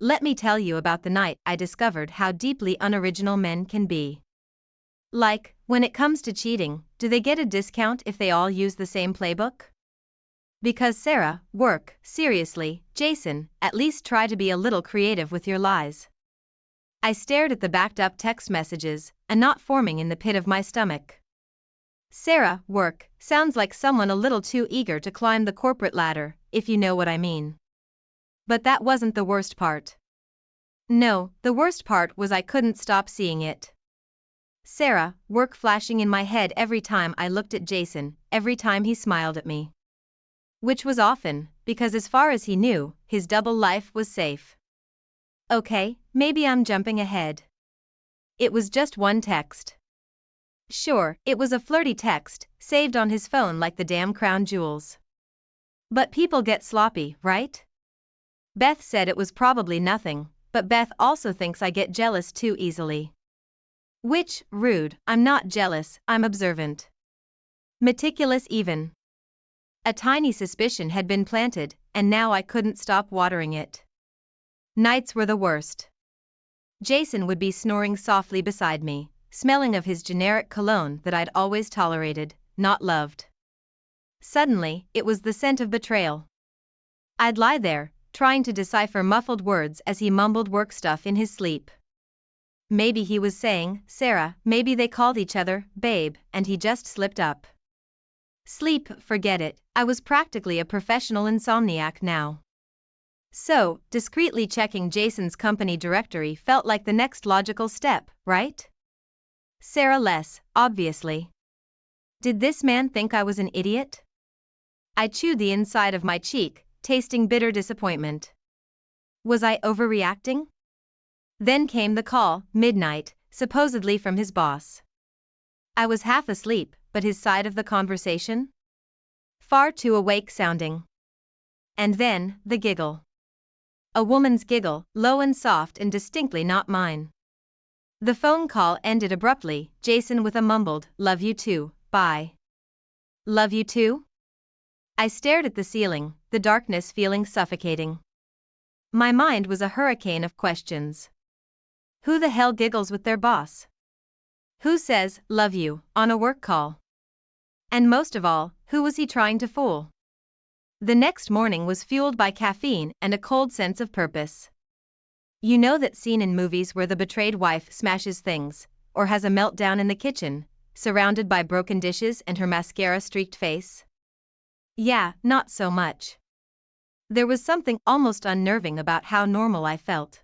let me tell you about the night I discovered how deeply unoriginal men can be. Like, when it comes to cheating, do they get a discount if they all use the same playbook? Because Sarah, work, seriously, Jason, at least try to be a little creative with your lies. I stared at the backed up text messages, a knot forming in the pit of my stomach. Sarah, work, sounds like someone a little too eager to climb the corporate ladder, if you know what I mean. But that wasn't the worst part. No, the worst part was I couldn't stop seeing it. Sarah, work flashing in my head every time I looked at Jason, every time he smiled at me. Which was often, because as far as he knew, his double life was safe. Okay, maybe I'm jumping ahead. It was just one text. Sure, it was a flirty text, saved on his phone like the damn crown jewels. But people get sloppy, right? Beth said it was probably nothing, but Beth also thinks I get jealous too easily. Which, rude, I'm not jealous, I'm observant. Meticulous even. A tiny suspicion had been planted, and now I couldn't stop watering it. Nights were the worst. Jason would be snoring softly beside me, smelling of his generic cologne that I'd always tolerated, not loved. Suddenly, it was the scent of betrayal. I'd lie there, trying to decipher muffled words as he mumbled work stuff in his sleep. Maybe he was saying, Sarah, maybe they called each other, babe, and he just slipped up. Sleep, forget it, I was practically a professional insomniac now. So, discreetly checking Jason's company directory felt like the next logical step, right? Sarah less, obviously. Did this man think I was an idiot? I chewed the inside of my cheek, tasting bitter disappointment. Was I overreacting? Then came the call, midnight, supposedly from his boss. I was half asleep, but his side of the conversation? Far too awake sounding. And then, the giggle. A woman's giggle, low and soft and distinctly not mine. The phone call ended abruptly, Jason with a mumbled, love you too, bye. Love you too? I stared at the ceiling, the darkness feeling suffocating. My mind was a hurricane of questions. Who the hell giggles with their boss? Who says, love you, on a work call? And most of all, who was he trying to fool? The next morning was fueled by caffeine and a cold sense of purpose. You know that scene in movies where the betrayed wife smashes things, or has a meltdown in the kitchen, surrounded by broken dishes and her mascara-streaked face? Yeah, not so much. There was something almost unnerving about how normal I felt.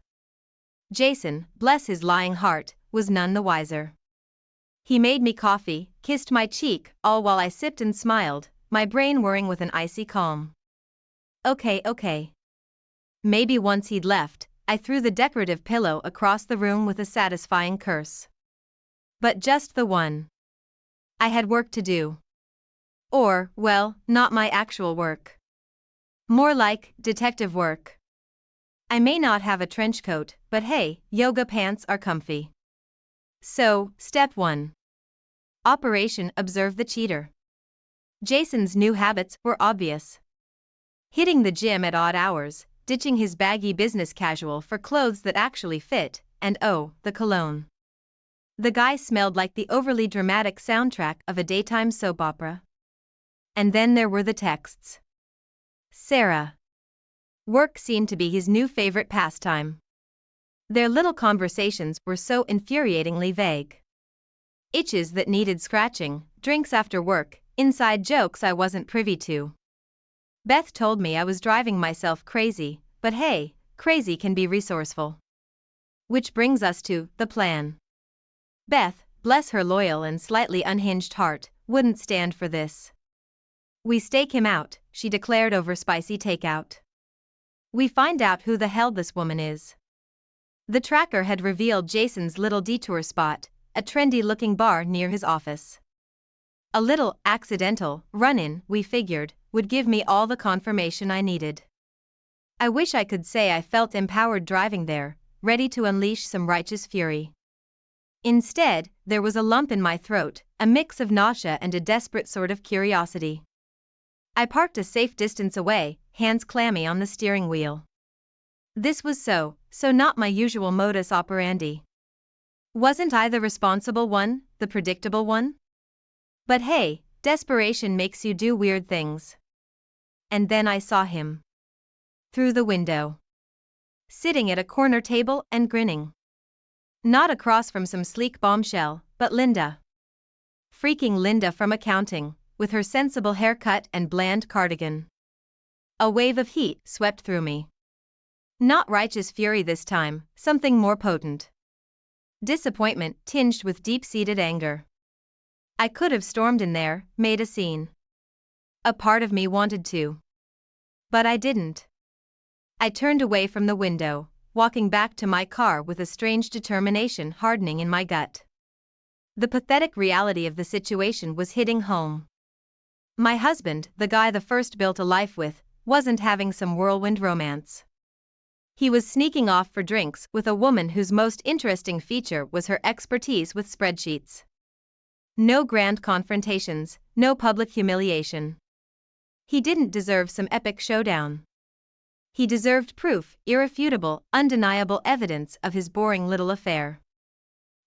Jason, bless his lying heart, was none the wiser. He made me coffee, kissed my cheek, all while I sipped and smiled, my brain whirring with an icy calm. Okay. Maybe once he'd left, I threw the decorative pillow across the room with a satisfying curse. But just the one. I had work to do. Or, well, not my actual work. More like, detective work. I may not have a trench coat, but hey, yoga pants are comfy. So, step 1. Operation Observe the Cheater. Jason's new habits were obvious. Hitting the gym at odd hours, ditching his baggy business casual for clothes that actually fit, and oh, the cologne. The guy smelled like the overly dramatic soundtrack of a daytime soap opera. And then there were the texts. Sarah. Work seemed to be his new favorite pastime. Their little conversations were so infuriatingly vague. Itches that needed scratching, drinks after work, inside jokes I wasn't privy to. Beth told me I was driving myself crazy, but hey, crazy can be resourceful. Which brings us to the plan. Beth, bless her loyal and slightly unhinged heart, wouldn't stand for this. We stake him out, she declared over spicy takeout. We find out who the hell this woman is. The tracker had revealed Jason's little detour spot, a trendy-looking bar near his office. A little, accidental, run-in, we figured, would give me all the confirmation I needed. I wish I could say I felt empowered driving there, ready to unleash some righteous fury. Instead, there was a lump in my throat, a mix of nausea and a desperate sort of curiosity. I parked a safe distance away, hands clammy on the steering wheel. This was so so not my usual modus operandi. Wasn't I the responsible one, the predictable one? But hey, desperation makes you do weird things. And then I saw him. Through the window. Sitting at a corner table and grinning. Not across from some sleek bombshell, but Linda. Freaking Linda from accounting, with her sensible haircut and bland cardigan. A wave of heat swept through me. Not righteous fury this time, something more potent. Disappointment tinged with deep-seated anger. I could have stormed in there, made a scene. A part of me wanted to. But I didn't. I turned away from the window, walking back to my car with a strange determination hardening in my gut. The pathetic reality of the situation was hitting home. My husband, the guy the first built a life with, wasn't having some whirlwind romance. He was sneaking off for drinks with a woman whose most interesting feature was her expertise with spreadsheets. No grand confrontations, no public humiliation. He didn't deserve some epic showdown. He deserved proof, irrefutable, undeniable evidence of his boring little affair.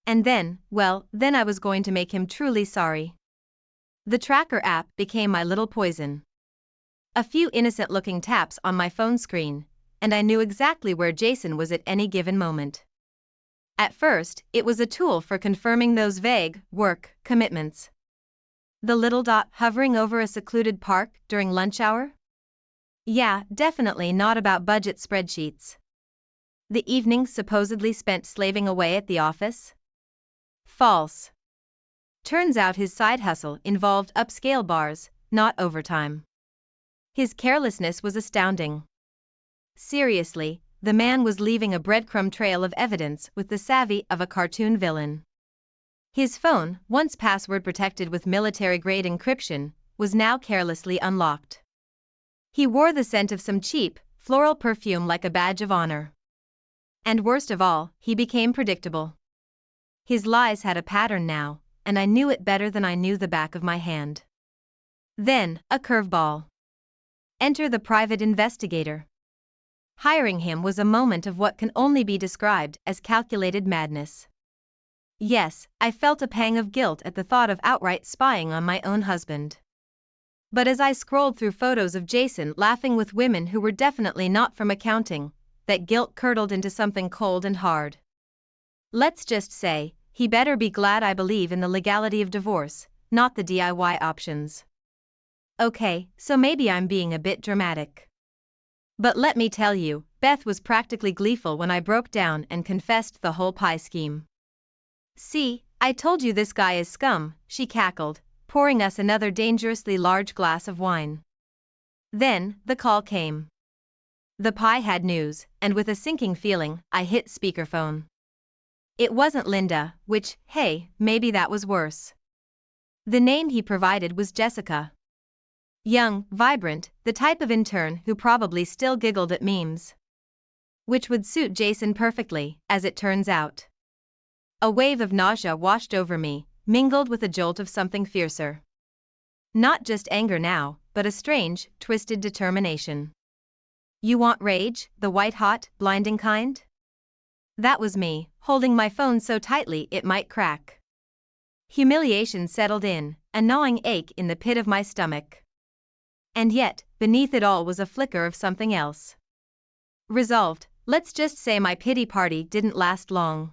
And then, well, then I was going to make him truly sorry. The tracker app became my little poison. A few innocent-looking taps on my phone screen, and I knew exactly where Jason was at any given moment. At first, it was a tool for confirming those vague, work, commitments. The little dot hovering over a secluded park during lunch hour? Yeah, definitely not about budget spreadsheets. The evenings supposedly spent slaving away at the office? False. Turns out his side hustle involved upscale bars, not overtime. His carelessness was astounding. Seriously, the man was leaving a breadcrumb trail of evidence with the savvy of a cartoon villain. His phone, once password protected with military-grade encryption, was now carelessly unlocked. He wore the scent of some cheap, floral perfume like a badge of honor. And worst of all, he became predictable. His lies had a pattern now, and I knew it better than I knew the back of my hand. Then, a curveball. Enter the private investigator. Hiring him was a moment of what can only be described as calculated madness. Yes, I felt a pang of guilt at the thought of outright spying on my own husband. But as I scrolled through photos of Jason laughing with women who were definitely not from accounting, that guilt curdled into something cold and hard. Let's just say, he better be glad I believe in the legality of divorce, not the DIY options. Okay, so maybe I'm being a bit dramatic. But let me tell you, Beth was practically gleeful when I broke down and confessed the whole pie scheme. See, I told you this guy is scum, she cackled, pouring us another dangerously large glass of wine. Then, the call came. The pie had news, and with a sinking feeling, I hit speakerphone. It wasn't Linda, which, hey, maybe that was worse. The name he provided was Jessica. Young, vibrant, the type of intern who probably still giggled at memes. Which would suit Jason perfectly, as it turns out. A wave of nausea washed over me, mingled with a jolt of something fiercer. Not just anger now, but a strange, twisted determination. You want rage, the white-hot, blinding kind? That was me, holding my phone so tightly it might crack. Humiliation settled in, a gnawing ache in the pit of my stomach. And yet, beneath it all was a flicker of something else. Resolved, let's just say my pity party didn't last long.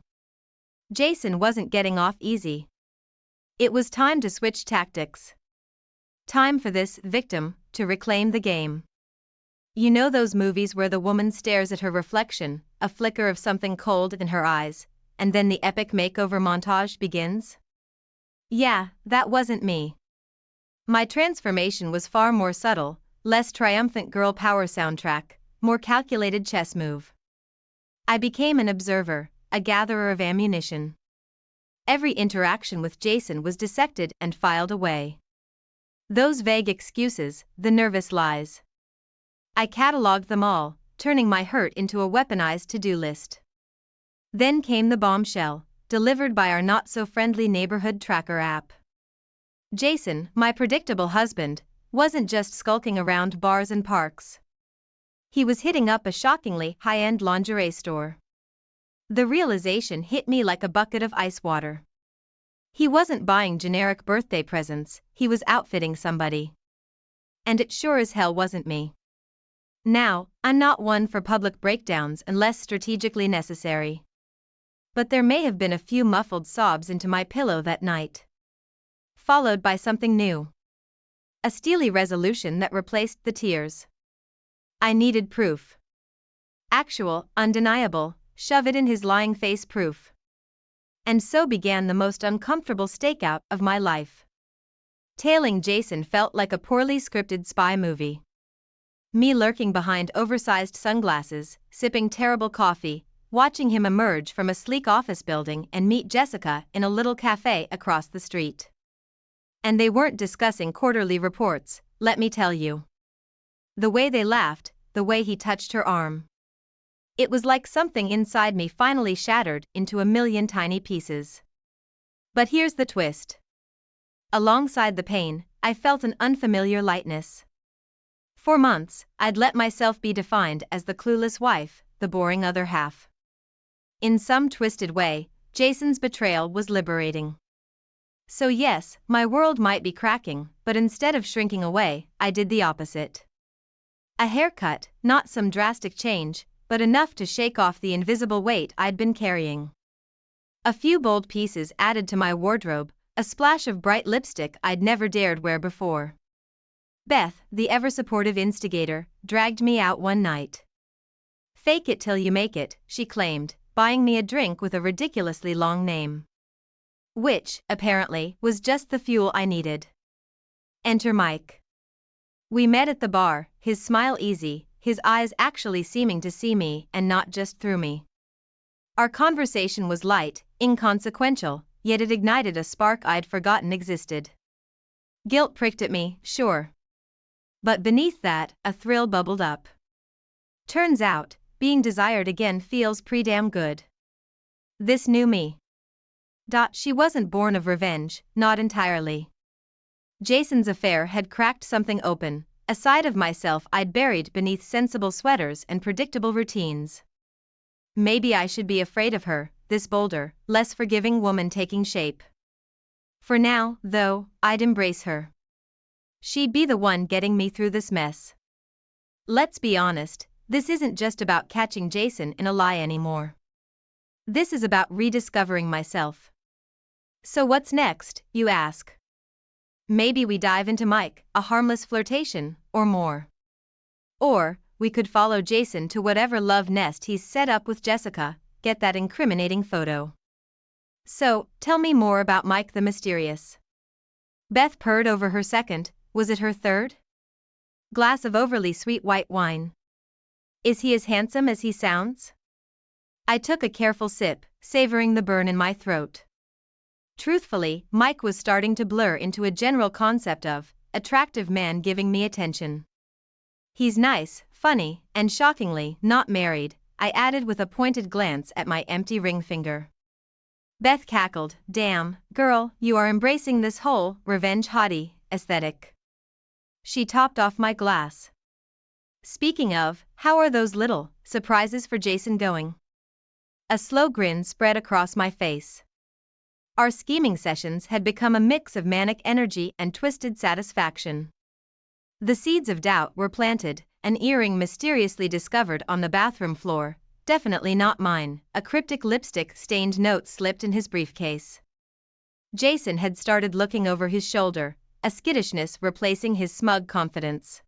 Jason wasn't getting off easy. It was time to switch tactics. Time for this victim to reclaim the game. You know those movies where the woman stares at her reflection, a flicker of something cold in her eyes, and then the epic makeover montage begins? Yeah, that wasn't me. My transformation was far more subtle, less triumphant girl power soundtrack, more calculated chess move. I became an observer, a gatherer of ammunition. Every interaction with Jason was dissected and filed away. Those vague excuses, the nervous lies. I catalogued them all, turning my hurt into a weaponized to-do list. Then came the bombshell, delivered by our not-so-friendly neighborhood tracker app. Jason, my predictable husband, wasn't just skulking around bars and parks. He was hitting up a shockingly high-end lingerie store. The realization hit me like a bucket of ice water. He wasn't buying generic birthday presents, he was outfitting somebody. And it sure as hell wasn't me. Now, I'm not one for public breakdowns unless strategically necessary. But there may have been a few muffled sobs into my pillow that night. Followed by something new. A steely resolution that replaced the tears. I needed proof. Actual, undeniable, shove it in his lying face proof. And so began the most uncomfortable stakeout of my life. Tailing Jason felt like a poorly scripted spy movie. Me lurking behind oversized sunglasses, sipping terrible coffee, watching him emerge from a sleek office building and meet Jessica in a little cafe across the street. And they weren't discussing quarterly reports, let me tell you. The way they laughed, the way he touched her arm. It was like something inside me finally shattered into a million tiny pieces. But here's the twist. Alongside the pain, I felt an unfamiliar lightness. For months, I'd let myself be defined as the clueless wife, the boring other half. In some twisted way, Jason's betrayal was liberating. So yes, my world might be cracking, but instead of shrinking away, I did the opposite. A haircut, not some drastic change, but enough to shake off the invisible weight I'd been carrying. A few bold pieces added to my wardrobe, a splash of bright lipstick I'd never dared wear before. Beth, the ever-supportive instigator, dragged me out one night. Fake it till you make it, she claimed, buying me a drink with a ridiculously long name. Which, apparently, was just the fuel I needed. Enter Mike. We met at the bar, his smile easy, his eyes actually seeming to see me and not just through me. Our conversation was light, inconsequential, yet it ignited a spark I'd forgotten existed. Guilt pricked at me, sure. But beneath that, a thrill bubbled up. Turns out, being desired again feels pretty damn good. This new me. She wasn't born of revenge, not entirely. Jason's affair had cracked something open, a side of myself I'd buried beneath sensible sweaters and predictable routines. Maybe I should be afraid of her, this bolder, less forgiving woman taking shape. For now, though, I'd embrace her. She'd be the one getting me through this mess. Let's be honest, this isn't just about catching Jason in a lie anymore. This is about rediscovering myself. So what's next, you ask? Maybe we dive into Mike, a harmless flirtation, or more. Or, we could follow Jason to whatever love nest he's set up with Jessica, get that incriminating photo. So, tell me more about Mike the Mysterious. Beth purred over her second, was it her third? Glass of overly sweet white wine. Is he as handsome as he sounds? I took a careful sip, savoring the burn in my throat. Truthfully, Mike was starting to blur into a general concept of attractive man giving me attention. He's nice, funny, and shockingly not married, I added with a pointed glance at my empty ring finger. Beth cackled, damn, girl, you are embracing this whole revenge hottie aesthetic. She topped off my glass. Speaking of, how are those little surprises for Jason going? A slow grin spread across my face. Our scheming sessions had become a mix of manic energy and twisted satisfaction. The seeds of doubt were planted, an earring mysteriously discovered on the bathroom floor, definitely not mine, a cryptic lipstick-stained note slipped in his briefcase. Jason had started looking over his shoulder, a skittishness replacing his smug confidence.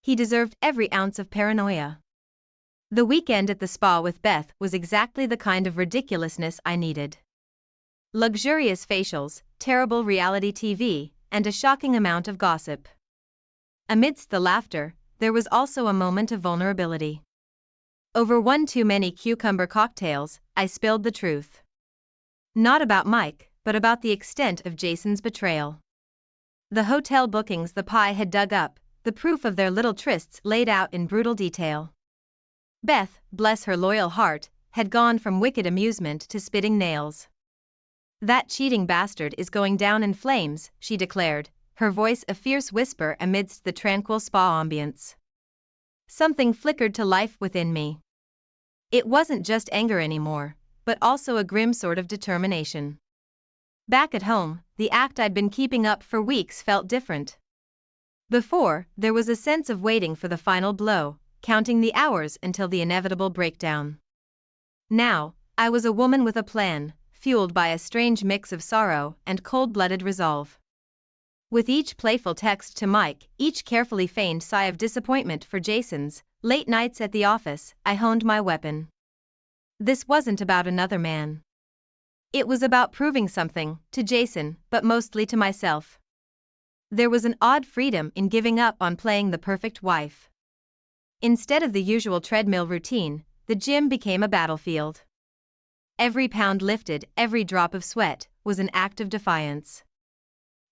He deserved every ounce of paranoia. The weekend at the spa with Beth was exactly the kind of ridiculousness I needed. Luxurious facials, terrible reality TV, and a shocking amount of gossip. Amidst the laughter, there was also a moment of vulnerability. Over one too many cucumber cocktails, I spilled the truth. Not about Mike, but about the extent of Jason's betrayal. The hotel bookings the pie had dug up, the proof of their little trysts laid out in brutal detail. Beth, bless her loyal heart, had gone from wicked amusement to spitting nails. That cheating bastard is going down in flames, she declared, her voice a fierce whisper amidst the tranquil spa ambience. Something flickered to life within me. It wasn't just anger anymore, but also a grim sort of determination. Back at home, the act I'd been keeping up for weeks felt different. Before, there was a sense of waiting for the final blow, counting the hours until the inevitable breakdown. Now, I was a woman with a plan, fueled by a strange mix of sorrow and cold-blooded resolve. With each playful text to Mike, each carefully feigned sigh of disappointment for Jason's late nights at the office, I honed my weapon. This wasn't about another man. It was about proving something, to Jason, but mostly to myself. There was an odd freedom in giving up on playing the perfect wife. Instead of the usual treadmill routine, the gym became a battlefield. Every pound lifted, every drop of sweat, was an act of defiance.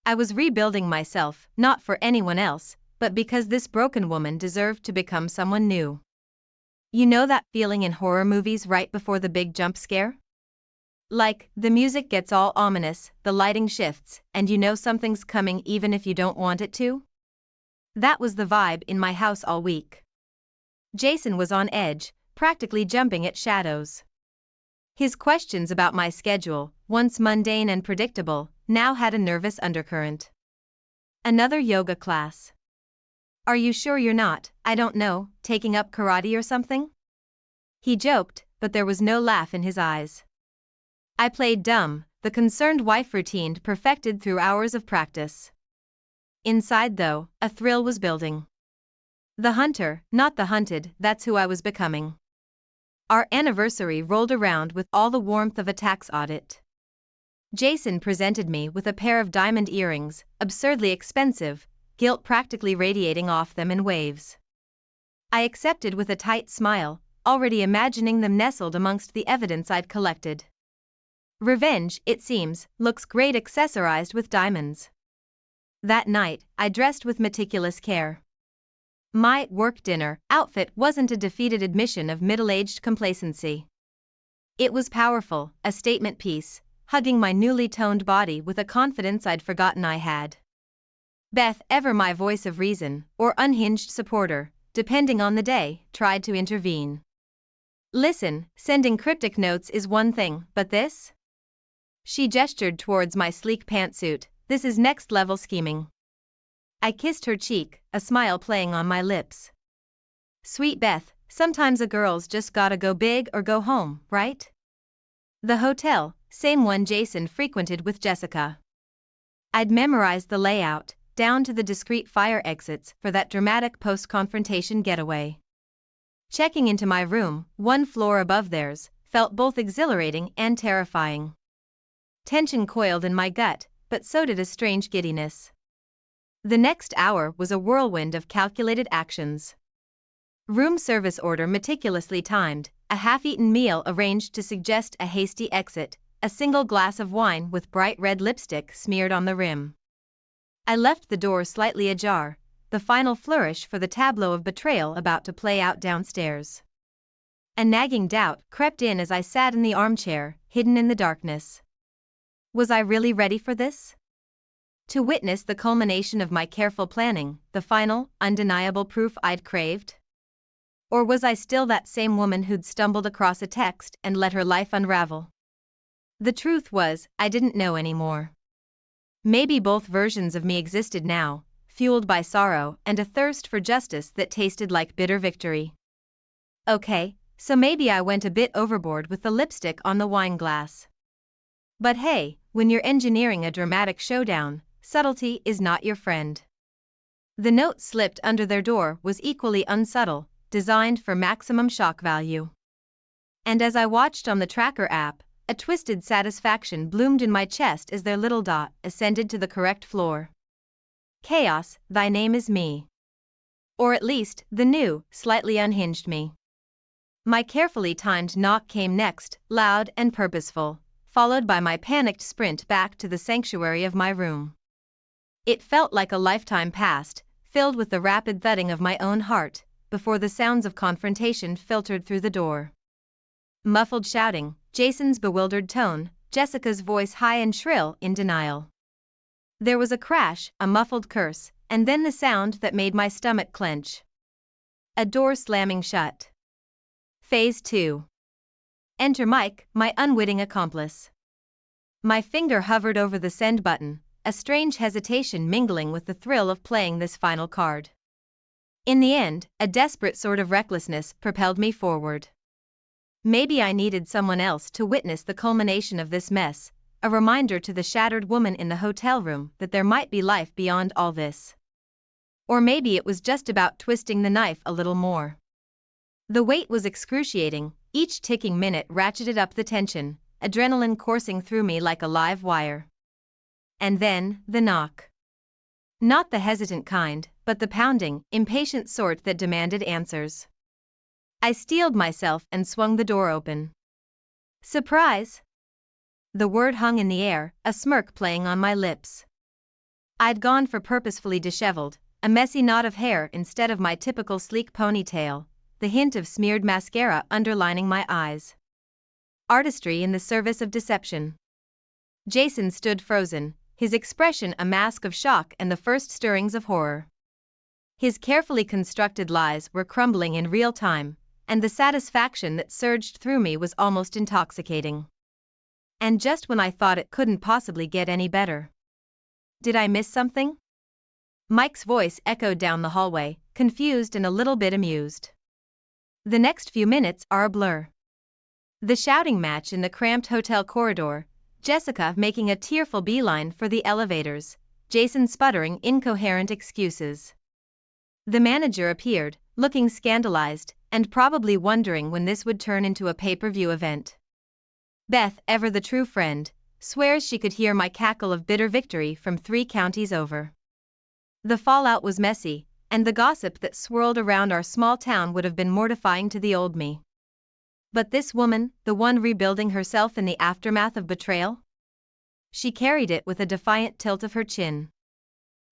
I was rebuilding myself, not for anyone else, but because this broken woman deserved to become someone new. You know that feeling in horror movies right before the big jump scare? Like, the music gets all ominous, the lighting shifts, and you know something's coming even if you don't want it to? That was the vibe in my house all week. Jason was on edge, practically jumping at shadows. His questions about my schedule, once mundane and predictable, now had a nervous undercurrent. Another yoga class. Are you sure you're not, I don't know, taking up karate or something? He joked, but there was no laugh in his eyes. I played dumb, the concerned wife routine perfected through hours of practice. Inside, though, a thrill was building. The hunter, not the hunted, that's who I was becoming. Our anniversary rolled around with all the warmth of a tax audit. Jason presented me with a pair of diamond earrings, absurdly expensive, guilt practically radiating off them in waves. I accepted with a tight smile, already imagining them nestled amongst the evidence I'd collected. Revenge, it seems, looks great accessorized with diamonds. That night, I dressed with meticulous care. My work dinner outfit wasn't a defeated admission of middle-aged complacency. It was powerful, a statement piece, hugging my newly toned body with a confidence I'd forgotten I had. Beth, ever my voice of reason, or unhinged supporter, depending on the day, tried to intervene. Listen, sending cryptic notes is one thing, but this? She gestured towards my sleek pantsuit. This is next-level scheming. I kissed her cheek, a smile playing on my lips. Sweet Beth, sometimes a girl's just gotta go big or go home, right? The hotel, same one Jason frequented with Jessica. I'd memorized the layout, down to the discreet fire exits for that dramatic post-confrontation getaway. Checking into my room, one floor above theirs, felt both exhilarating and terrifying. Tension coiled in my gut, but so did a strange giddiness. The next hour was a whirlwind of calculated actions. Room service order meticulously timed, a half-eaten meal arranged to suggest a hasty exit, a single glass of wine with bright red lipstick smeared on the rim. I left the door slightly ajar, the final flourish for the tableau of betrayal about to play out downstairs. A nagging doubt crept in as I sat in the armchair, hidden in the darkness. Was I really ready for this? To witness the culmination of my careful planning, the final, undeniable proof I'd craved? Or was I still that same woman who'd stumbled across a text and let her life unravel? The truth was, I didn't know anymore. Maybe both versions of me existed now, fueled by sorrow and a thirst for justice that tasted like bitter victory. Okay, so maybe I went a bit overboard with the lipstick on the wine glass. But hey, when you're engineering a dramatic showdown, subtlety is not your friend. The note slipped under their door was equally unsubtle, designed for maximum shock value. And as I watched on the tracker app, a twisted satisfaction bloomed in my chest as their little dot ascended to the correct floor. Chaos, thy name is me. Or at least, the new, slightly unhinged me. My carefully timed knock came next, loud and purposeful, followed by my panicked sprint back to the sanctuary of my room. It felt like a lifetime passed, filled with the rapid thudding of my own heart, before the sounds of confrontation filtered through the door. Muffled shouting, Jason's bewildered tone, Jessica's voice high and shrill in denial. There was a crash, a muffled curse, and then the sound that made my stomach clench. A door slamming shut. Phase 2. Enter Mike, my unwitting accomplice. My finger hovered over the send button, a strange hesitation mingling with the thrill of playing this final card. In the end, a desperate sort of recklessness propelled me forward. Maybe I needed someone else to witness the culmination of this mess, a reminder to the shattered woman in the hotel room that there might be life beyond all this. Or maybe it was just about twisting the knife a little more. The wait was excruciating, each ticking minute ratcheted up the tension, adrenaline coursing through me like a live wire. And then, the knock. Not the hesitant kind, but the pounding, impatient sort that demanded answers. I steeled myself and swung the door open. Surprise! The word hung in the air, a smirk playing on my lips. I'd gone for purposefully disheveled, a messy knot of hair instead of my typical sleek ponytail, the hint of smeared mascara underlining my eyes. Artistry in the service of deception. Jason stood frozen, his expression a mask of shock and the first stirrings of horror. His carefully constructed lies were crumbling in real time, and the satisfaction that surged through me was almost intoxicating. And just when I thought it couldn't possibly get any better. Did I miss something? Mike's voice echoed down the hallway, confused and a little bit amused. The next few minutes are a blur. The shouting match in the cramped hotel corridor, Jessica making a tearful beeline for the elevators, Jason sputtering incoherent excuses. The manager appeared, looking scandalized, and probably wondering when this would turn into a pay-per-view event. Beth, ever the true friend, swears she could hear my cackle of bitter victory from 3 counties over. The fallout was messy, and the gossip that swirled around our small town would have been mortifying to the old me. But this woman, the one rebuilding herself in the aftermath of betrayal? She carried it with a defiant tilt of her chin.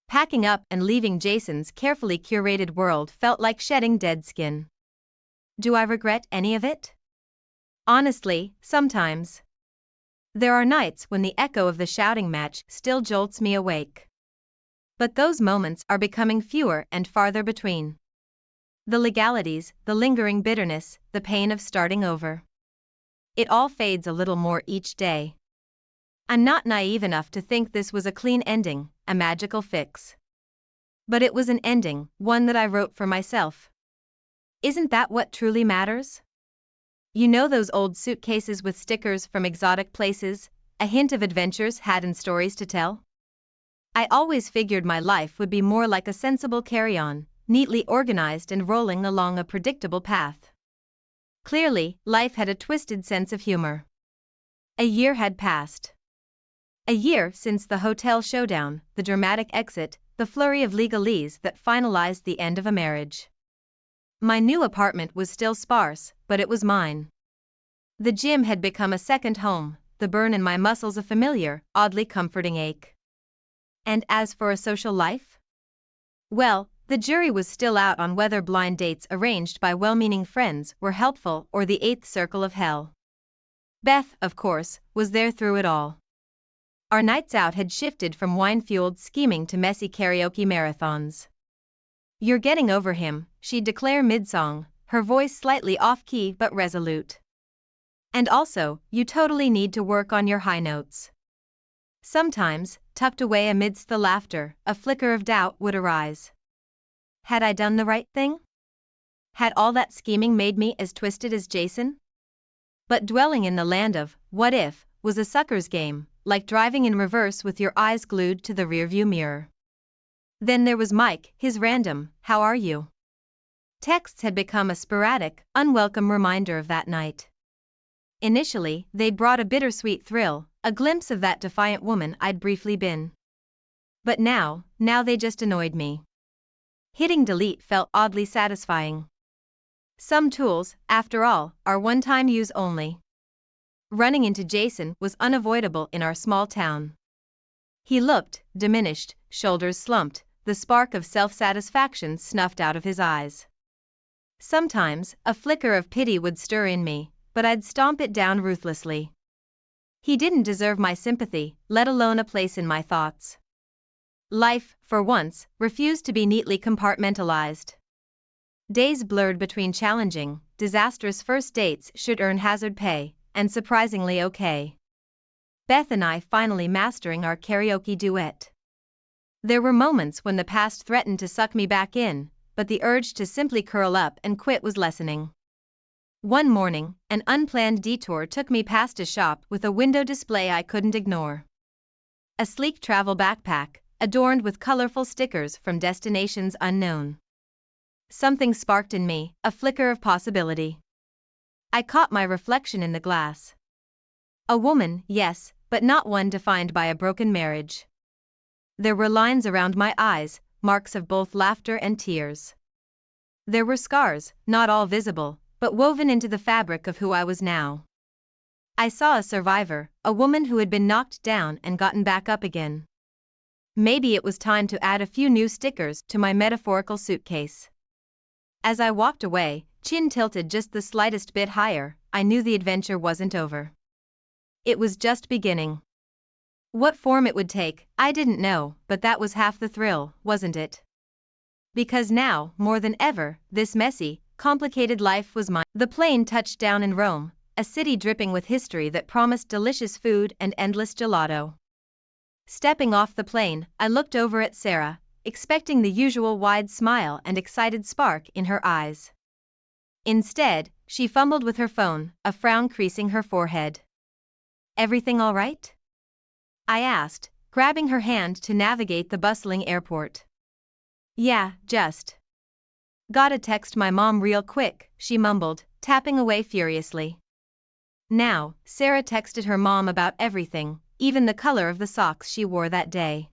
Packing up and leaving Jason's carefully curated world felt like shedding dead skin. Do I regret any of it? Honestly, sometimes. There are nights when the echo of the shouting match still jolts me awake. But those moments are becoming fewer and farther between. The legalities, the lingering bitterness, the pain of starting over. It all fades a little more each day. I'm not naive enough to think this was a clean ending, a magical fix. But it was an ending, one that I wrote for myself. Isn't that what truly matters? You know those old suitcases with stickers from exotic places, a hint of adventures had and stories to tell? I always figured my life would be more like a sensible carry-on, neatly organized and rolling along a predictable path. Clearly, life had a twisted sense of humor. A year had passed. A year since the hotel showdown, the dramatic exit, the flurry of legalese that finalized the end of a marriage. My new apartment was still sparse, but it was mine. The gym had become a second home, the burn in my muscles a familiar, oddly comforting ache. And as for a social life? Well, the jury was still out on whether blind dates arranged by well-meaning friends were helpful or the 8th circle of hell. Beth, of course, was there through it all. Our nights out had shifted from wine-fueled scheming to messy karaoke marathons. You're getting over him, she'd declare mid-song, her voice slightly off-key but resolute. And also, you totally need to work on your high notes. Sometimes, tucked away amidst the laughter, a flicker of doubt would arise. Had I done the right thing? Had all that scheming made me as twisted as Jason? But dwelling in the land of what if was a sucker's game, like driving in reverse with your eyes glued to the rearview mirror. Then there was Mike, his random, "How are you?" Texts had become a sporadic, unwelcome reminder of that night. Initially, they brought a bittersweet thrill, a glimpse of that defiant woman I'd briefly been. But now they just annoyed me. Hitting delete felt oddly satisfying. Some tools, after all, are one-time use only. Running into Jason was unavoidable in our small town. He looked diminished, shoulders slumped, the spark of self-satisfaction snuffed out of his eyes. Sometimes, a flicker of pity would stir in me, but I'd stomp it down ruthlessly. He didn't deserve my sympathy, let alone a place in my thoughts. Life, for once, refused to be neatly compartmentalized. Days blurred between challenging, disastrous first dates should earn hazard pay, and surprisingly okay. Beth and I finally mastering our karaoke duet. There were moments when the past threatened to suck me back in, but the urge to simply curl up and quit was lessening. One morning, an unplanned detour took me past a shop with a window display I couldn't ignore. A sleek travel backpack, adorned with colorful stickers from destinations unknown. Something sparked in me, a flicker of possibility. I caught my reflection in the glass. A woman, yes, but not one defined by a broken marriage. There were lines around my eyes, marks of both laughter and tears. There were scars, not all visible, but woven into the fabric of who I was now. I saw a survivor, a woman who had been knocked down and gotten back up again. Maybe it was time to add a few new stickers to my metaphorical suitcase. As I walked away, chin tilted just the slightest bit higher, I knew the adventure wasn't over. It was just beginning. What form it would take, I didn't know, but that was half the thrill, wasn't it? Because now, more than ever, this messy, complicated life was mine. The plane touched down in Rome, a city dripping with history that promised delicious food and endless gelato. Stepping off the plane, I looked over at Sarah, expecting the usual wide smile and excited spark in her eyes. Instead, she fumbled with her phone, a frown creasing her forehead. "Everything all right?" I asked, grabbing her hand to navigate the bustling airport. "Yeah, just. Gotta text my mom real quick," she mumbled, tapping away furiously. Now, Sarah texted her mom about everything, even the color of the socks she wore that day.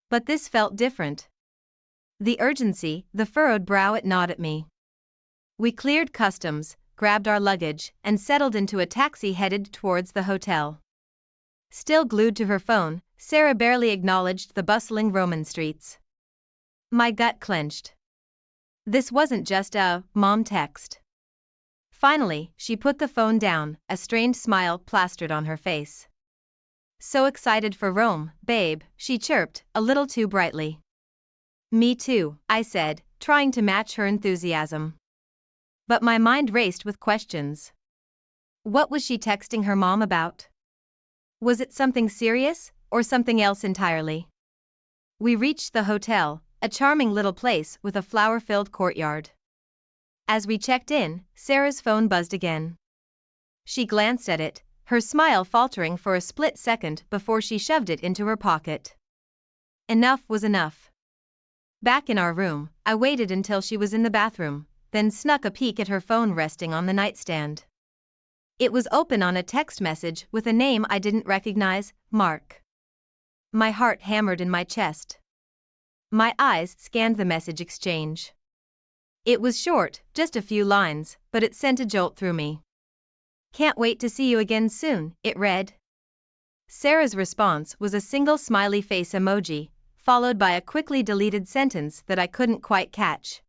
But this felt different. The urgency, the furrowed brow, it gnawed at me. We cleared customs, grabbed our luggage, and settled into a taxi headed towards the hotel. Still glued to her phone, Sarah barely acknowledged the bustling Roman streets. My gut clenched. This wasn't just a mom text. Finally, she put the phone down, a strained smile plastered on her face. "So excited for Rome, babe," she chirped, a little too brightly. "Me too," I said, trying to match her enthusiasm. But my mind raced with questions. What was she texting her mom about? Was it something serious, or something else entirely? We reached the hotel, a charming little place with a flower-filled courtyard. As we checked in, Sarah's phone buzzed again. She glanced at it, her smile faltering for a split second before she shoved it into her pocket. Enough was enough. Back in our room, I waited until she was in the bathroom, then snuck a peek at her phone resting on the nightstand. It was open on a text message with a name I didn't recognize, Mark. My heart hammered in my chest. My eyes scanned the message exchange. It was short, just a few lines, but it sent a jolt through me. "Can't wait to see you again soon," it read. Sarah's response was a single smiley face emoji, followed by a quickly deleted sentence that I couldn't quite catch.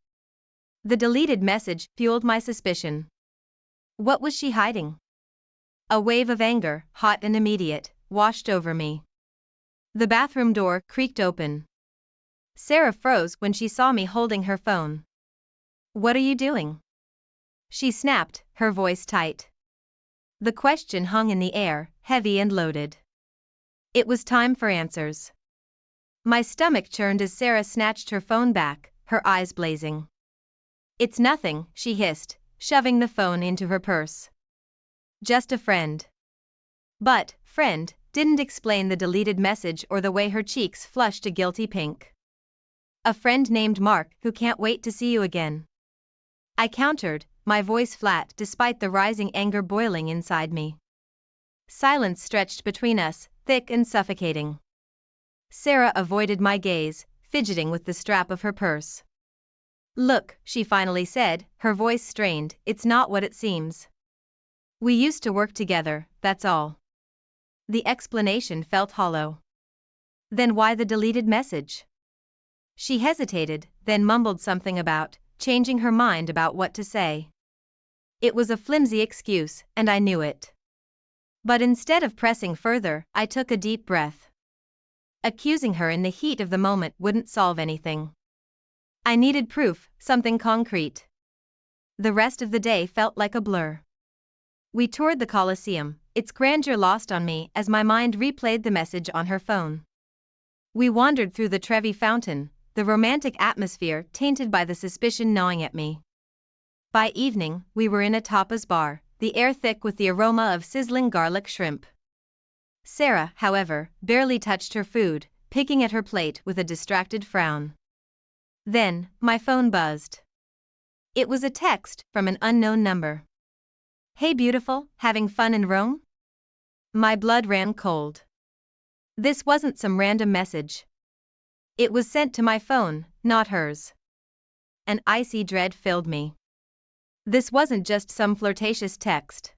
The deleted message fueled my suspicion. What was she hiding? A wave of anger, hot and immediate, washed over me. The bathroom door creaked open. Sarah froze when she saw me holding her phone. "What are you doing?" she snapped, her voice tight. The question hung in the air, heavy and loaded. It was time for answers. My stomach churned as Sarah snatched her phone back, her eyes blazing. "It's nothing," she hissed, shoving the phone into her purse. "Just a friend." But, friend, didn't explain the deleted message or the way her cheeks flushed a guilty pink. "A friend named Mark who can't wait to see you again," I countered, my voice flat despite the rising anger boiling inside me. Silence stretched between us, thick and suffocating. Sarah avoided my gaze, fidgeting with the strap of her purse. "Look," she finally said, her voice strained, "it's not what it seems. We used to work together, that's all." The explanation felt hollow. "Then why the deleted message?" She hesitated, then mumbled something about changing her mind about what to say. It was a flimsy excuse, and I knew it. But instead of pressing further, I took a deep breath. Accusing her in the heat of the moment wouldn't solve anything. I needed proof, something concrete. The rest of the day felt like a blur. We toured the Colosseum, its grandeur lost on me as my mind replayed the message on her phone. We wandered through the Trevi Fountain, the romantic atmosphere tainted by the suspicion gnawing at me. By evening, we were in a tapas bar, the air thick with the aroma of sizzling garlic shrimp. Sarah, however, barely touched her food, picking at her plate with a distracted frown. Then, my phone buzzed. It was a text from an unknown number. "Hey beautiful, having fun in Rome?" My blood ran cold. This wasn't some random message. It was sent to my phone, not hers. An icy dread filled me. This wasn't just some flirtatious text.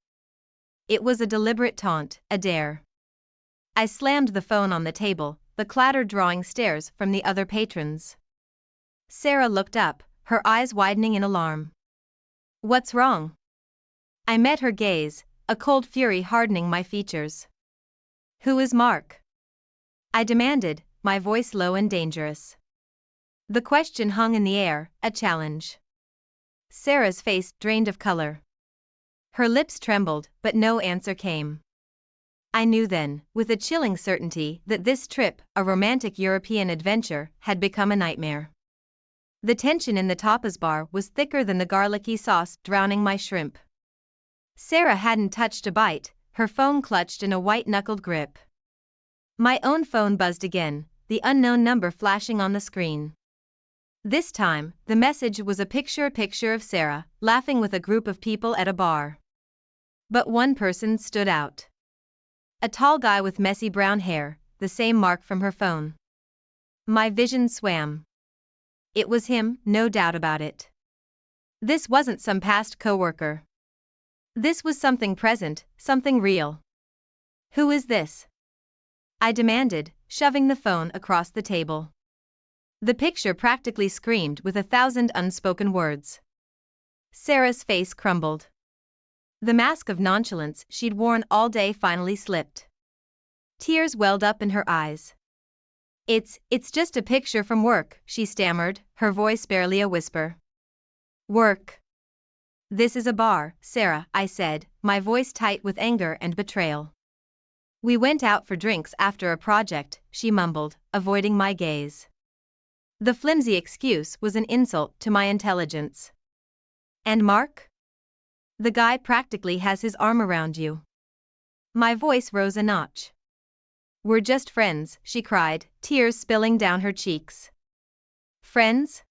It was a deliberate taunt, a dare. I slammed the phone on the table, the clatter drawing stares from the other patrons. Sarah looked up, her eyes widening in alarm. "What's wrong?" I met her gaze, a cold fury hardening my features. "Who is Mark?" I demanded, my voice low and dangerous. The question hung in the air, a challenge. Sarah's face drained of color. Her lips trembled, but no answer came. I knew then, with a chilling certainty, that this trip, a romantic European adventure, had become a nightmare. The tension in the tapas bar was thicker than the garlicky sauce drowning my shrimp. Sarah hadn't touched a bite, her phone clutched in a white-knuckled grip. My own phone buzzed again, the unknown number flashing on the screen. This time, the message was a picture of Sarah, laughing with a group of people at a bar. But one person stood out. A tall guy with messy brown hair, the same Mark from her phone. My vision swam. It was him, no doubt about it. This wasn't some past coworker. This was something present, something real. "Who is this?" I demanded, shoving the phone across the table. The picture practically screamed with 1,000 unspoken words. Sarah's face crumbled. The mask of nonchalance she'd worn all day finally slipped. Tears welled up in her eyes. It's just a picture from work," she stammered, her voice barely a whisper. "Work? This is a bar, Sarah," I said, my voice tight with anger and betrayal. "We went out for drinks after a project," she mumbled, avoiding my gaze. The flimsy excuse was an insult to my intelligence. "And Mark? The guy practically has his arm around you." My voice rose a notch. "We're just friends," she cried, tears spilling down her cheeks. "Friends?"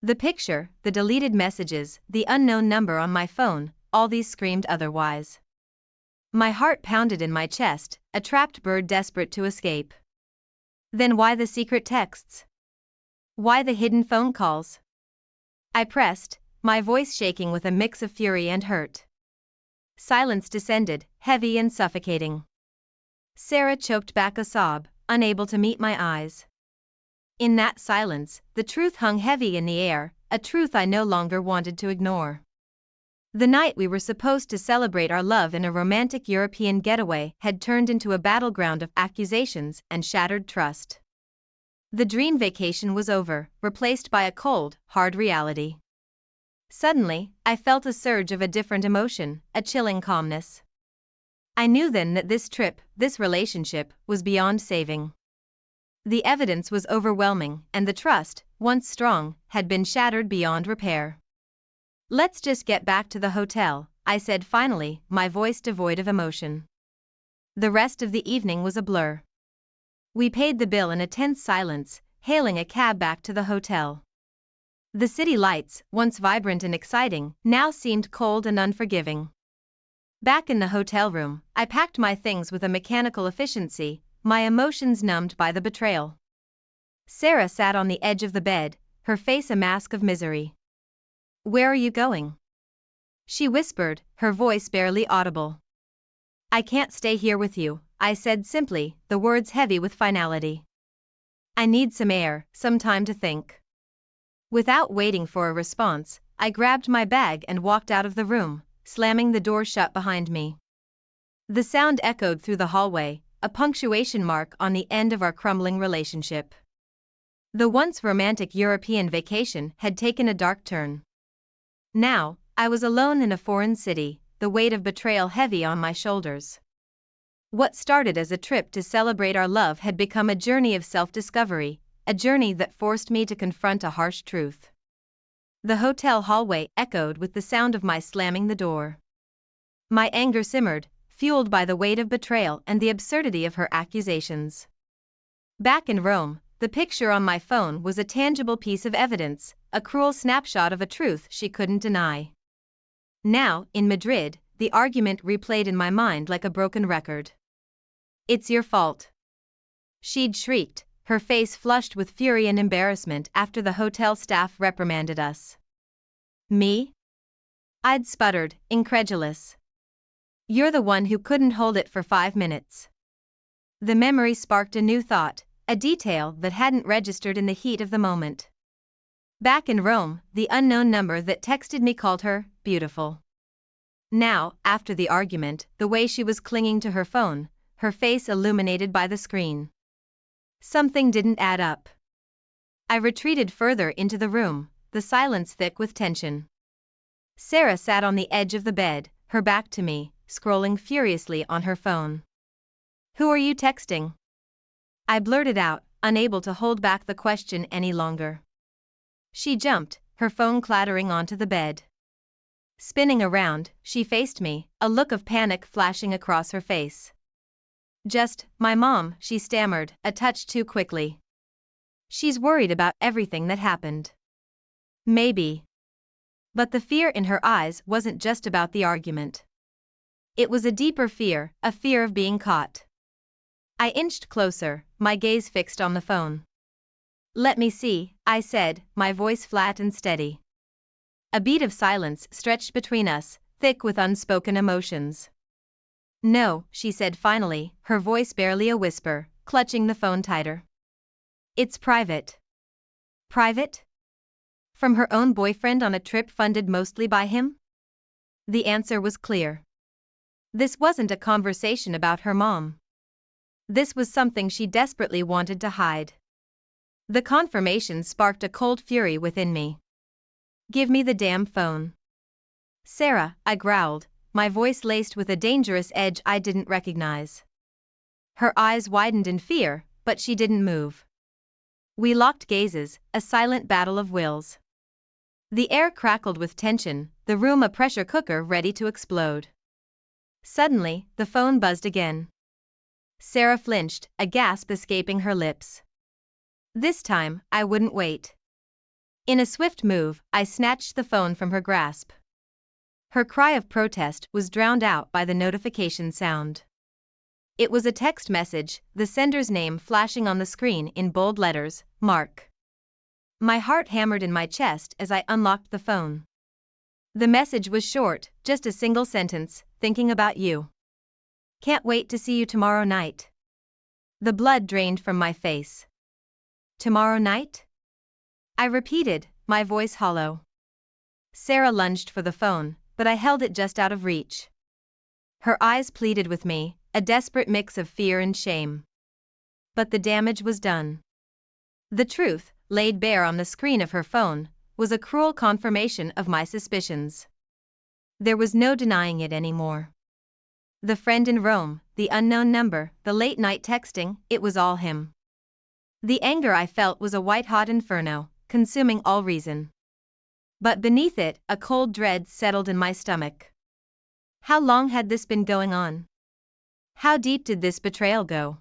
The picture, the deleted messages, the unknown number on my phone, all these screamed otherwise. My heart pounded in my chest, a trapped bird desperate to escape. Then why the secret texts? Why the hidden phone calls? I pressed, my voice shaking with a mix of fury and hurt. Silence descended, heavy and suffocating. Sarah choked back a sob, unable to meet my eyes. In that silence, the truth hung heavy in the air, a truth I no longer wanted to ignore. The night we were supposed to celebrate our love in a romantic European getaway had turned into a battleground of accusations and shattered trust. The dream vacation was over, replaced by a cold, hard reality. Suddenly, I felt a surge of a different emotion, a chilling calmness. I knew then that this trip, this relationship, was beyond saving. The evidence was overwhelming, and the trust, once strong, had been shattered beyond repair. "Let's just get back to the hotel," I said finally, my voice devoid of emotion. The rest of the evening was a blur. We paid the bill in a tense silence, hailing a cab back to the hotel. The city lights, once vibrant and exciting, now seemed cold and unforgiving. Back in the hotel room, I packed my things with a mechanical efficiency, my emotions numbed by the betrayal. Sarah sat on the edge of the bed, her face a mask of misery. "Where are you going?" she whispered, her voice barely audible. "I can't stay here with you," I said simply, the words heavy with finality. "I need some air, some time to think." Without waiting for a response, I grabbed my bag and walked out of the room, slamming the door shut behind me. The sound echoed through the hallway, a punctuation mark on the end of our crumbling relationship. The once romantic European vacation had taken a dark turn. Now, I was alone in a foreign city, the weight of betrayal heavy on my shoulders. What started as a trip to celebrate our love had become a journey of self-discovery, a journey that forced me to confront a harsh truth. The hotel hallway echoed with the sound of my slamming the door. My anger simmered, fueled by the weight of betrayal and the absurdity of her accusations. Back in Rome, the picture on my phone was a tangible piece of evidence, a cruel snapshot of a truth she couldn't deny. Now, in Madrid, the argument replayed in my mind like a broken record. "It's your fault," she'd shrieked, her face flushed with fury and embarrassment after the hotel staff reprimanded us. "Me?" I'd sputtered, incredulous. "You're the one who couldn't hold it for 5 minutes." The memory sparked a new thought, a detail that hadn't registered in the heat of the moment. Back in Rome, the unknown number that texted me called her beautiful. Now, after the argument, the way she was clinging to her phone, her face illuminated by the screen. Something didn't add up. I retreated further into the room, the silence thick with tension. Sarah sat on the edge of the bed, her back to me, scrolling furiously on her phone. "Who are you texting?" I blurted out, unable to hold back the question any longer. She jumped, her phone clattering onto the bed. Spinning around, she faced me, a look of panic flashing across her face. "Just, my mom," she stammered, a touch too quickly. "She's worried about everything that happened." Maybe. But the fear in her eyes wasn't just about the argument. It was a deeper fear, a fear of being caught. I inched closer, my gaze fixed on the phone. "Let me see," I said, my voice flat and steady. A beat of silence stretched between us, thick with unspoken emotions. "No," she said finally, her voice barely a whisper, clutching the phone tighter. "It's private." Private? From her own boyfriend on a trip funded mostly by him? The answer was clear. This wasn't a conversation about her mom. This was something she desperately wanted to hide. The confirmation sparked a cold fury within me. "Give me the damn phone." "Sarah," I growled, my voice laced with a dangerous edge I didn't recognize. Her eyes widened in fear, but she didn't move. We locked gazes, a silent battle of wills. The air crackled with tension, the room a pressure cooker ready to explode. Suddenly, the phone buzzed again. Sarah flinched, a gasp escaping her lips. This time, I wouldn't wait. In a swift move, I snatched the phone from her grasp. Her cry of protest was drowned out by the notification sound. It was a text message, the sender's name flashing on the screen in bold letters, Mark. My heart hammered in my chest as I unlocked the phone. The message was short, just a single sentence, "Thinking about you. Can't wait to see you tomorrow night." The blood drained from my face. "Tomorrow night?" I repeated, my voice hollow. Sarah lunged for the phone, but I held it just out of reach. Her eyes pleaded with me, a desperate mix of fear and shame. But the damage was done. The truth, laid bare on the screen of her phone, was a cruel confirmation of my suspicions. There was no denying it anymore. The friend in Rome, the unknown number, the late-night texting, it was all him. The anger I felt was a white-hot inferno, consuming all reason. But beneath it, a cold dread settled in my stomach. How long had this been going on? How deep did this betrayal go?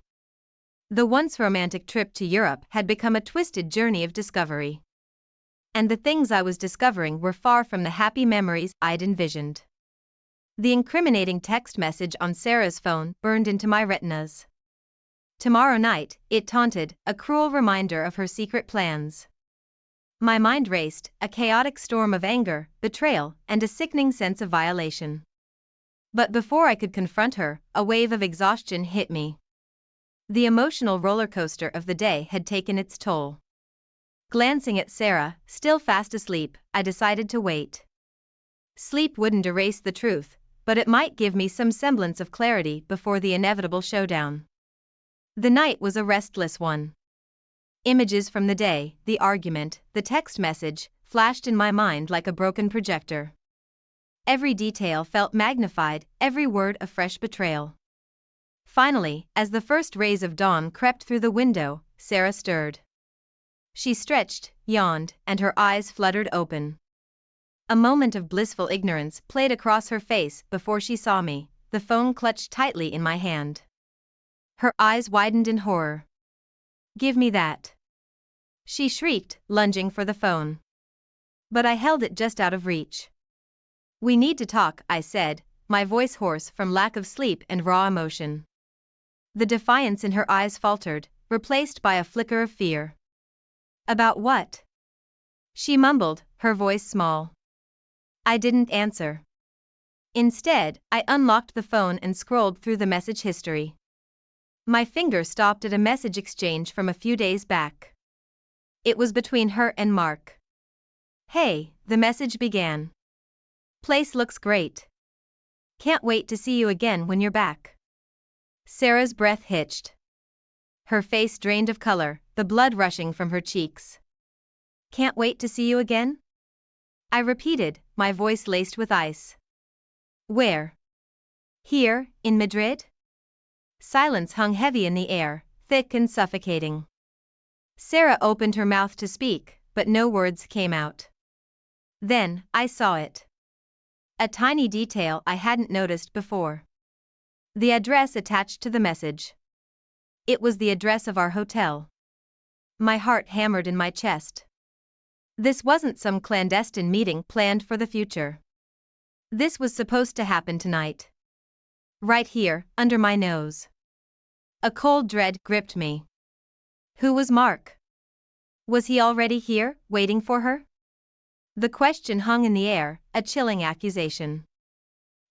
The once romantic trip to Europe had become a twisted journey of discovery. And the things I was discovering were far from the happy memories I'd envisioned. The incriminating text message on Sarah's phone burned into my retinas. "Tomorrow night," it taunted, a cruel reminder of her secret plans. My mind raced, a chaotic storm of anger, betrayal, and a sickening sense of violation. But before I could confront her, a wave of exhaustion hit me. The emotional roller coaster of the day had taken its toll. Glancing at Sarah, still fast asleep, I decided to wait. Sleep wouldn't erase the truth, but it might give me some semblance of clarity before the inevitable showdown. The night was a restless one. Images from the day, the argument, the text message, flashed in my mind like a broken projector. every detail felt magnified, every word a fresh betrayal. Finally, as the first rays of dawn crept through the window, Sarah stirred. She stretched, yawned, and her eyes fluttered open. A moment of blissful ignorance played across her face before she saw me, the phone clutched tightly in my hand. Her eyes widened in horror. "Give me that!" she shrieked, lunging for the phone. But I held it just out of reach. "We need to talk," I said, my voice hoarse from lack of sleep and raw emotion. The defiance in her eyes faltered, replaced by a flicker of fear. "About what?" she mumbled, her voice small. I didn't answer. Instead, I unlocked the phone and scrolled through the message history. My finger stopped at a message exchange from a few days back. It was between her and Mark. "Hey," the message began. "Place looks great. Can't wait to see you again when you're back." Sarah's breath hitched. Her face drained of color, the blood rushing from her cheeks. "Can't wait to see you again?" I repeated, my voice laced with ice. "Where?" "Here, in Madrid?" Silence hung heavy in the air, thick and suffocating. Sarah opened her mouth to speak, but no words came out. Then, I saw it. A tiny detail I hadn't noticed before. The address attached to the message. It was the address of our hotel. My heart hammered in my chest. This wasn't some clandestine meeting planned for the future. This was supposed to happen tonight. Right here, under my nose. A cold dread gripped me. Who was Mark? Was he already here, waiting for her? The question hung in the air, a chilling accusation.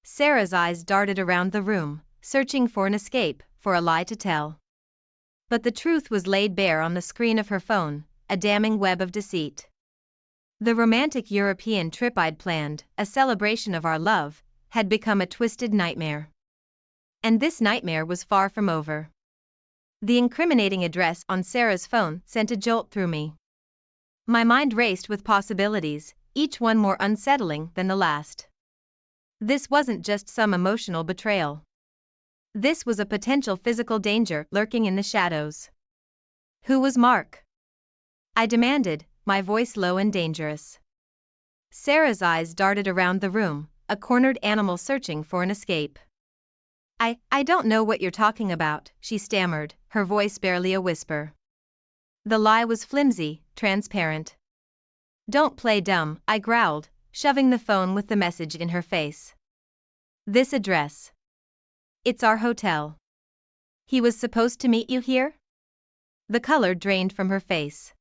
Sarah's eyes darted around the room, searching for an escape, for a lie to tell. But the truth was laid bare on the screen of her phone, a damning web of deceit. The romantic European trip I'd planned, a celebration of our love, had become a twisted nightmare. And this nightmare was far from over. The incriminating address on Sarah's phone sent a jolt through me. My mind raced with possibilities, each one more unsettling than the last. This wasn't just some emotional betrayal. This was a potential physical danger lurking in the shadows. Who was Mark? I demanded, my voice low and dangerous. Sarah's eyes darted around the room, a cornered animal searching for an escape. I don't know what you're talking about," she stammered, her voice barely a whisper. The lie was flimsy, transparent. "Don't play dumb," I growled, shoving the phone with the message in her face. "This address. It's our hotel. He was supposed to meet you here?" The color drained from her face.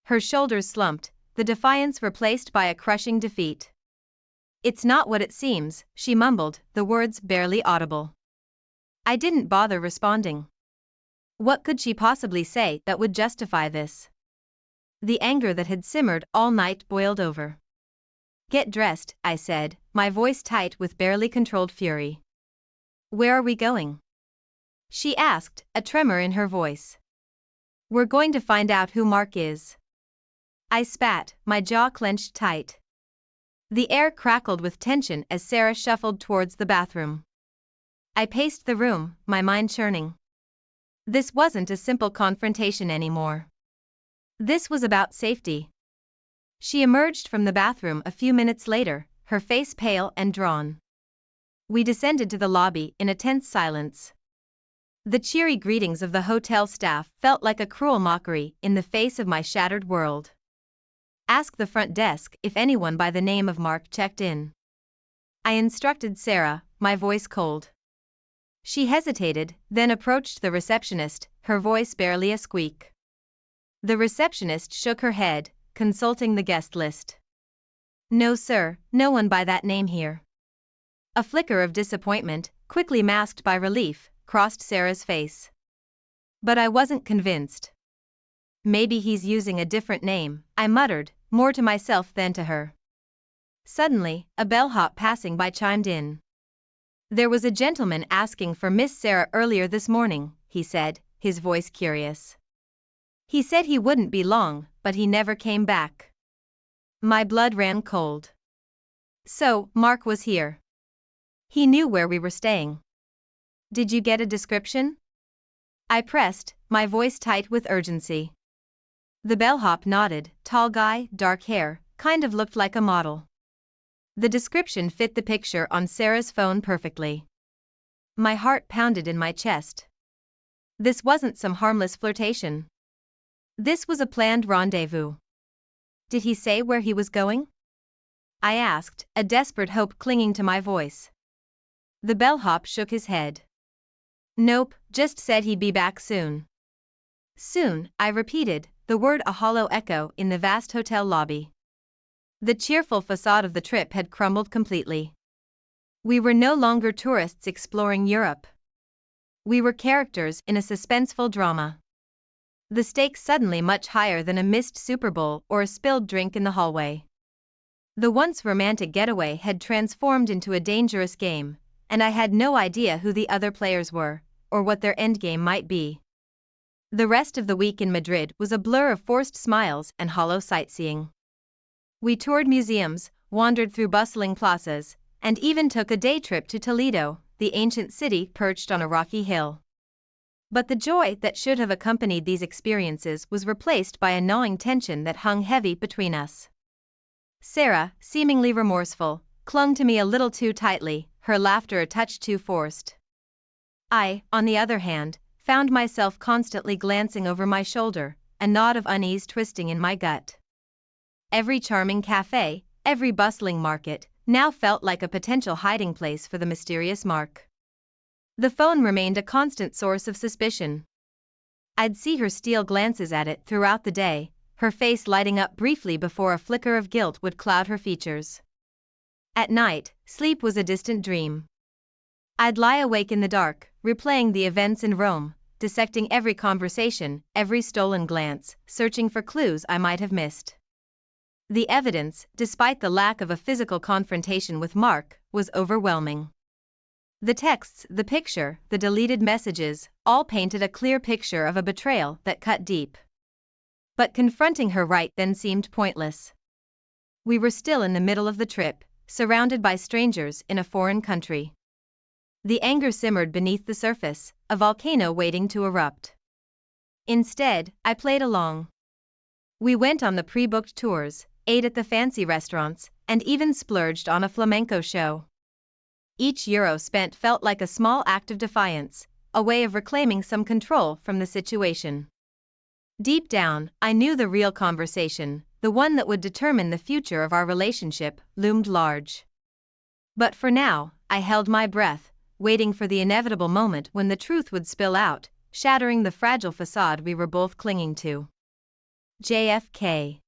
Her shoulders slumped, the defiance replaced by a crushing defeat. "It's not what it seems," she mumbled, the words barely audible. I didn't bother responding. What could she possibly say that would justify this? The anger that had simmered all night boiled over. "Get dressed," I said, my voice tight with barely controlled fury. "Where are we going?" she asked, a tremor in her voice. "We're going to find out who Mark is." I spat, my jaw clenched tight. The air crackled with tension as Sarah shuffled towards the bathroom. I paced the room, my mind churning. This wasn't a simple confrontation anymore. This was about safety. She emerged from the bathroom a few minutes later, her face pale and drawn. We descended to the lobby in a tense silence. The cheery greetings of the hotel staff felt like a cruel mockery in the face of my shattered world. "Ask the front desk if anyone by the name of Mark checked in," I instructed Sarah, my voice cold. She hesitated, then approached the receptionist, her voice barely a squeak. The receptionist shook her head, consulting the guest list. "No sir, no one by that name here." A flicker of disappointment, quickly masked by relief, crossed Sarah's face. But I wasn't convinced. "Maybe he's using a different name," I muttered, more to myself than to her. Suddenly, a bellhop passing by chimed in. "There was a gentleman asking for Miss Sarah earlier this morning," he said, his voice curious. "He said he wouldn't be long, but he never came back." My blood ran cold. So, Mark was here. He knew where we were staying. Did you get a description? I pressed, my voice tight with urgency. The bellhop nodded, tall guy, dark hair, kind of looked like a model. The description fit the picture on Sarah's phone perfectly. My heart pounded in my chest. This wasn't some harmless flirtation. This was a planned rendezvous. Did he say where he was going? I asked, a desperate hope clinging to my voice. The bellhop shook his head. Nope, just said he'd be back soon. Soon, I repeated, the word a hollow echo in the vast hotel lobby. The cheerful facade of the trip had crumbled completely. We were no longer tourists exploring Europe. We were characters in a suspenseful drama. The stakes suddenly much higher than a missed Super Bowl or a spilled drink in the hallway. The once romantic getaway had transformed into a dangerous game, and I had no idea who the other players were, or what their endgame might be. The rest of the week in Madrid was a blur of forced smiles and hollow sightseeing. We toured museums, wandered through bustling plazas, and even took a day trip to Toledo, the ancient city perched on a rocky hill. But the joy that should have accompanied these experiences was replaced by a gnawing tension that hung heavy between us. Sarah, seemingly remorseful, clung to me a little too tightly, her laughter a touch too forced. I, on the other hand, found myself constantly glancing over my shoulder, a knot of unease twisting in my gut. Every charming cafe, every bustling market, now felt like a potential hiding place for the mysterious Mark. The phone remained a constant source of suspicion. I'd see her steal glances at it throughout the day, her face lighting up briefly before a flicker of guilt would cloud her features. At night, sleep was a distant dream. I'd lie awake in the dark, replaying the events in Rome, dissecting every conversation, every stolen glance, searching for clues I might have missed. The evidence, despite the lack of a physical confrontation with Mark, was overwhelming. The texts, the picture, the deleted messages, all painted a clear picture of a betrayal that cut deep. But confronting her right then seemed pointless. We were still in the middle of the trip, surrounded by strangers in a foreign country. The anger simmered beneath the surface, a volcano waiting to erupt. Instead, I played along. We went on the pre-booked tours, ate at the fancy restaurants, and even splurged on a flamenco show. Each euro spent felt like a small act of defiance, a way of reclaiming some control from the situation. Deep down, I knew the real conversation, the one that would determine the future of our relationship, loomed large. But for now, I held my breath, waiting for the inevitable moment when the truth would spill out, shattering the fragile facade we were both clinging to. JFK.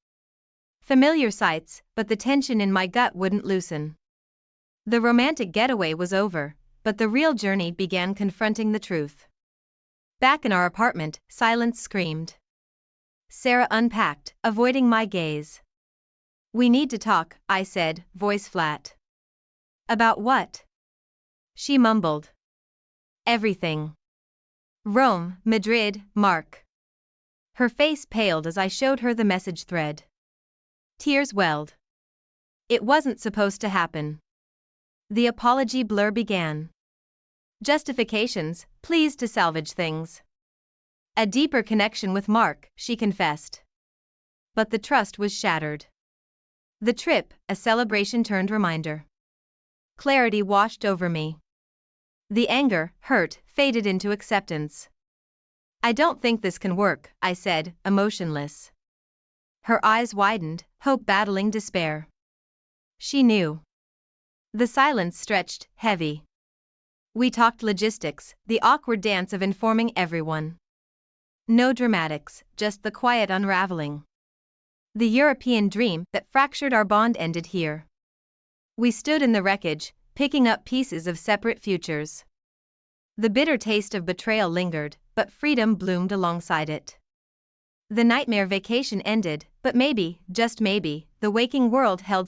Familiar sights, but the tension in my gut wouldn't loosen. The romantic getaway was over, but the real journey began confronting the truth. Back in our apartment, silence screamed. Sarah unpacked, avoiding my gaze. We need to talk, I said, voice flat. About what? She mumbled. Everything. Rome, Madrid, Mark. Her face paled as I showed her the message thread. Tears welled. It wasn't supposed to happen. The apology blur began. Justifications, pleas to salvage things. A deeper connection with Mark, she confessed. But the trust was shattered. The trip, a celebration turned reminder. Clarity washed over me. The anger, hurt, faded into acceptance. I don't think this can work, I said, emotionless. Her eyes widened, hope battling despair. She knew. The silence stretched, heavy. We talked logistics, the awkward dance of informing everyone. No dramatics, just the quiet unraveling. The European dream that fractured our bond ended here. We stood in the wreckage, picking up pieces of separate futures. The bitter taste of betrayal lingered, but freedom bloomed alongside it. The nightmare vacation ended, but maybe, just maybe, the waking world held some